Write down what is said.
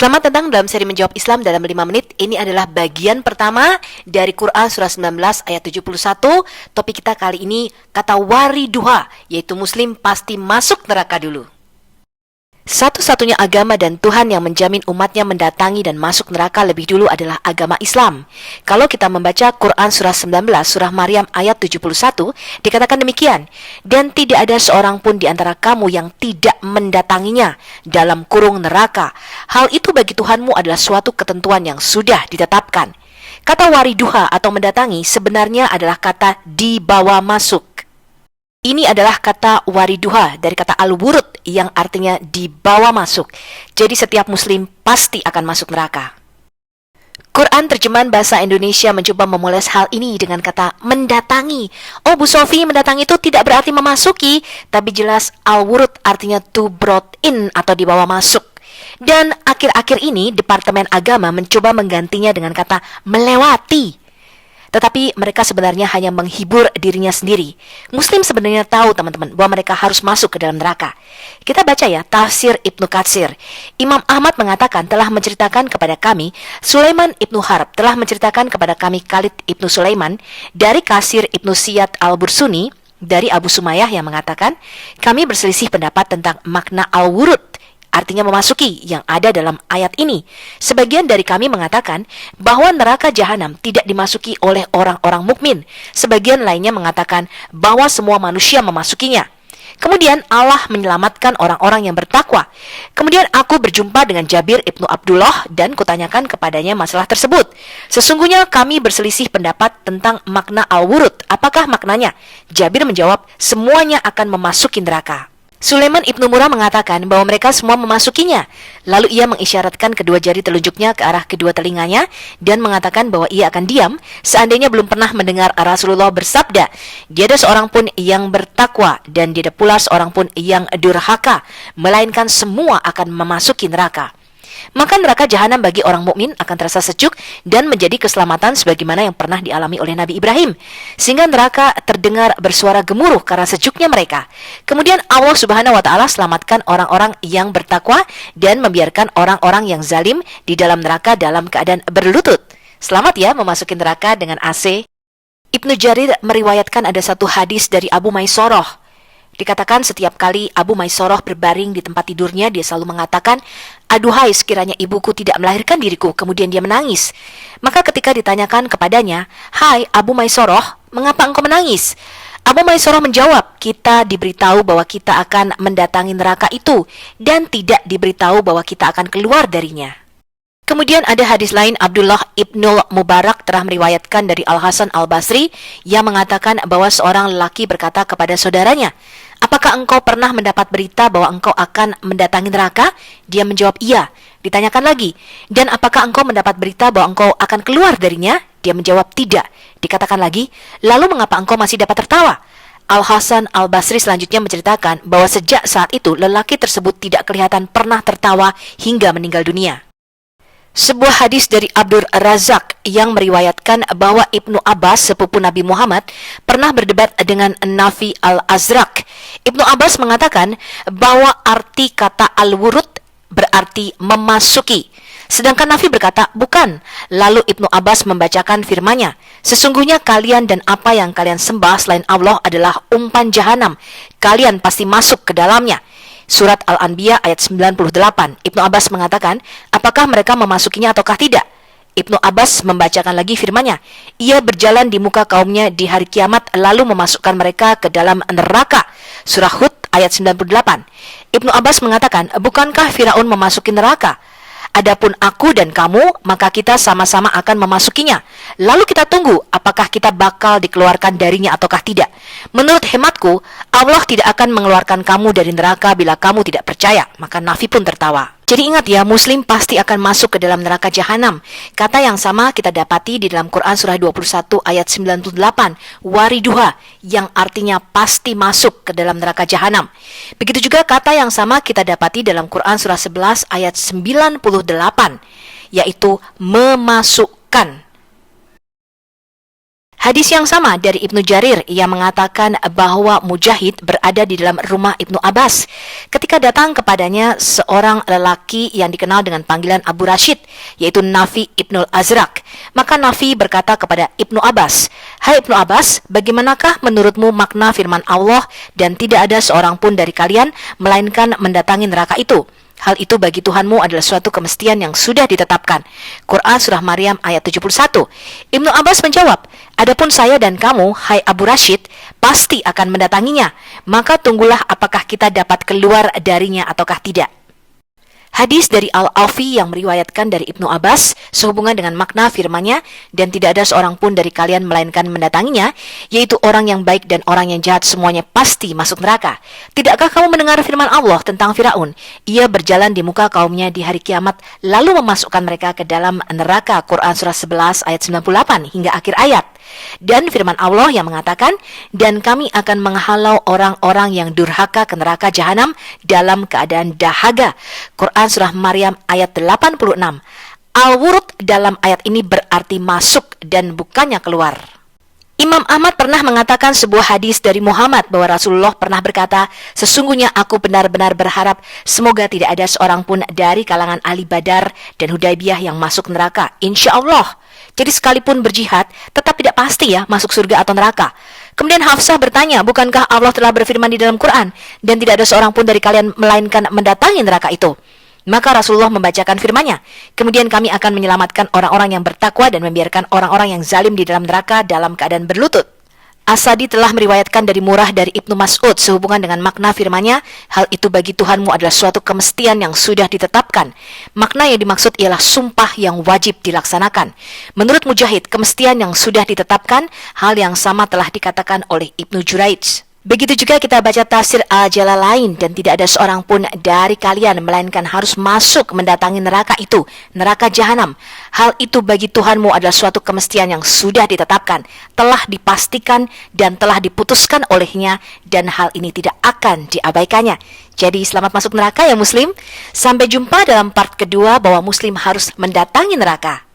Selamat datang dalam seri Menjawab Islam dalam 5 menit. Ini adalah bagian pertama dari Quran surah 19 ayat 71. Topik kita kali ini kata wariduha, yaitu Muslim pasti masuk neraka dulu. Satu-satunya agama dan Tuhan yang menjamin umatnya mendatangi dan masuk neraka lebih dulu adalah agama Islam. Kalau kita membaca Quran surah 19, surah Maryam ayat 71, dikatakan demikian, dan tidak ada seorang pun di antara kamu yang tidak mendatanginya dalam kurung neraka. Hal itu bagi Tuhanmu adalah suatu ketentuan yang sudah ditetapkan. Kata wariduha atau mendatangi sebenarnya adalah kata dibawa masuk. Ini adalah kata wariduha dari kata al-wurud yang artinya dibawa masuk. Jadi setiap muslim pasti akan masuk neraka. Quran terjemahan bahasa Indonesia mencoba memoles hal ini dengan kata mendatangi. Oh Bu Sofi, mendatangi itu tidak berarti memasuki, tapi jelas al-wurud artinya to brought in atau dibawa masuk. Dan akhir-akhir ini Departemen Agama mencoba menggantinya dengan kata melewati. Tetapi mereka sebenarnya hanya menghibur dirinya sendiri. Muslim sebenarnya tahu teman-teman bahwa mereka harus masuk ke dalam neraka. Kita baca ya tafsir Ibnu Katsir. Imam Ahmad mengatakan telah menceritakan kepada kami, Sulaiman Ibnu Harb telah menceritakan kepada kami Khalid Ibnu Sulaiman dari Kasir Ibnu Siyad Al-Bursuni dari Abu Sumayyah yang mengatakan, kami berselisih pendapat tentang makna al-wurud, artinya memasuki yang ada dalam ayat ini. Sebagian dari kami mengatakan bahwa neraka jahanam tidak dimasuki oleh orang-orang mukmin. Sebagian lainnya mengatakan bahwa semua manusia memasukinya. Kemudian Allah menyelamatkan orang-orang yang bertakwa. Kemudian aku berjumpa dengan Jabir Ibnu Abdullah dan kutanyakan kepadanya masalah tersebut. Sesungguhnya kami berselisih pendapat tentang makna al-wurud. Apakah maknanya? Jabir menjawab, semuanya akan memasuki neraka. Sulaiman Ibnu Murrah mengatakan bahwa mereka semua memasukinya. Lalu ia mengisyaratkan kedua jari telunjuknya ke arah kedua telinganya dan mengatakan bahwa ia akan diam seandainya belum pernah mendengar Rasulullah bersabda, tiada seorang pun yang bertakwa dan tiada pula seorang pun yang durhaka, melainkan semua akan memasuki neraka. Maka neraka jahanam bagi orang mukmin akan terasa sejuk dan menjadi keselamatan sebagaimana yang pernah dialami oleh Nabi Ibrahim, sehingga neraka terdengar bersuara gemuruh karena sejuknya mereka. Kemudian Allah Subhanahu wa taala selamatkan orang-orang yang bertakwa dan membiarkan orang-orang yang zalim di dalam neraka dalam keadaan berlutut. Selamat ya memasuki neraka dengan AC. Ibnu Jarir meriwayatkan ada satu hadis dari Abu Maisoroh. Dikatakan setiap kali Abu Maisoroh berbaring di tempat tidurnya, dia selalu mengatakan, aduhai sekiranya ibuku tidak melahirkan diriku. Kemudian dia menangis. Maka ketika ditanyakan kepadanya, hai Abu Maisoroh, mengapa engkau menangis? Abu Maisoroh menjawab, kita diberitahu bahwa kita akan mendatangi neraka itu dan tidak diberitahu bahwa kita akan keluar darinya. Kemudian ada hadis lain, Abdullah Ibnul Mubarak telah meriwayatkan dari Al-Hasan Al-Basri yang mengatakan bahwa seorang lelaki berkata kepada saudaranya, apakah engkau pernah mendapat berita bahwa engkau akan mendatangi neraka? Dia menjawab iya. Ditanyakan lagi, dan apakah engkau mendapat berita bahwa engkau akan keluar darinya? Dia menjawab tidak. Dikatakan lagi, lalu mengapa engkau masih dapat tertawa? Al-Hasan Al-Basri selanjutnya menceritakan bahwa sejak saat itu lelaki tersebut tidak kelihatan pernah tertawa hingga meninggal dunia. Sebuah hadis dari Abdur Razak yang meriwayatkan bahwa Ibnu Abbas, sepupu Nabi Muhammad, pernah berdebat dengan Nafi Al-Azraq. Ibnu Abbas mengatakan bahwa arti kata al-wurud berarti memasuki. Sedangkan Nafi berkata, bukan. Lalu Ibnu Abbas membacakan firman-Nya, sesungguhnya kalian dan apa yang kalian sembah selain Allah adalah umpan jahanam. Kalian pasti masuk ke dalamnya. Surat Al-Anbiya ayat 98. Ibnu Abbas mengatakan, apakah mereka memasukinya ataukah tidak? Ibnu Abbas membacakan lagi firman-Nya, ia berjalan di muka kaumnya di hari kiamat lalu memasukkan mereka ke dalam neraka. Surah Hud ayat 98. Ibnu Abbas mengatakan, bukankah Firaun memasuki neraka? Adapun aku dan kamu, maka kita sama-sama akan memasukinya. Lalu kita tunggu apakah kita bakal dikeluarkan darinya ataukah tidak. Menurut hematku, Allah tidak akan mengeluarkan kamu dari neraka bila kamu tidak percaya. Maka Nafi pun tertawa. Jadi ingat ya, Muslim pasti akan masuk ke dalam neraka jahanam. Kata yang sama kita dapati di dalam Quran surah 21 ayat 98, wariduha, yang artinya pasti masuk ke dalam neraka jahanam. Begitu juga kata yang sama kita dapati dalam Quran surah 11 ayat 98, yaitu memasukkan. Hadis yang sama dari Ibnu Jarir yang mengatakan bahwa Mujahid berada di dalam rumah Ibnu Abbas ketika datang kepadanya seorang lelaki yang dikenal dengan panggilan Abu Rashid, yaitu Nafi Ibnul Azraq. Maka Nafi berkata kepada Ibnu Abbas, "Hai Ibnu Abbas, bagaimanakah menurutmu makna firman Allah dan tidak ada seorang pun dari kalian melainkan mendatangi neraka itu? Hal itu bagi Tuhanmu adalah suatu kemestian yang sudah ditetapkan." Quran Surah Maryam ayat 71. Ibnu Abbas menjawab, "Adapun saya dan kamu, hai Abu Rashid, pasti akan mendatanginya. Maka tunggulah apakah kita dapat keluar darinya ataukah tidak." Hadis dari Al-Alfi yang meriwayatkan dari Ibnu Abbas sehubungan dengan makna firman-Nya, dan tidak ada seorang pun dari kalian melainkan mendatanginya, yaitu orang yang baik dan orang yang jahat semuanya pasti masuk neraka. Tidakkah kamu mendengar firman Allah tentang Firaun? Ia berjalan di muka kaumnya di hari kiamat lalu memasukkan mereka ke dalam neraka. Quran surah 11 ayat 98 hingga akhir ayat. Dan firman Allah yang mengatakan, "Dan kami akan menghalau orang-orang yang durhaka ke neraka jahanam dalam keadaan dahaga." Quran surah Maryam ayat 86. Al-wurud dalam ayat ini berarti masuk dan bukannya keluar. Imam Ahmad pernah mengatakan sebuah hadis dari Muhammad bahwa Rasulullah pernah berkata, "Sesungguhnya aku benar-benar berharap semoga tidak ada seorang pun dari kalangan ahli Badar dan Hudaybiyah yang masuk neraka. Insya Allah." Jadi sekalipun berjihad, tetap tidak pasti ya masuk surga atau neraka. Kemudian Hafsah bertanya, "Bukankah Allah telah berfirman di dalam Quran, dan tidak ada seorang pun dari kalian melainkan mendatangi neraka itu?" Maka Rasulullah membacakan firman-Nya, "Kemudian kami akan menyelamatkan orang-orang yang bertakwa dan membiarkan orang-orang yang zalim di dalam neraka dalam keadaan berlutut." As-Sadi telah meriwayatkan dari Murrah dari Ibnu Mas'ud sehubungan dengan makna firman-Nya, "Hal itu bagi Tuhanmu adalah suatu kemestian yang sudah ditetapkan." Makna yang dimaksud ialah sumpah yang wajib dilaksanakan. Menurut Mujahid, kemestian yang sudah ditetapkan, hal yang sama telah dikatakan oleh Ibnu Juraij. Begitu juga kita baca tafsir Al-Jalalain, "Dan tidak ada seorang pun dari kalian melainkan harus masuk mendatangi neraka itu, neraka jahanam. Hal itu bagi Tuhanmu adalah suatu kemestian yang sudah ditetapkan, telah dipastikan dan telah diputuskan olehnya, dan hal ini tidak akan diabaikannya." Jadi selamat masuk neraka ya Muslim. Sampai jumpa dalam part kedua bahwa Muslim harus mendatangi neraka.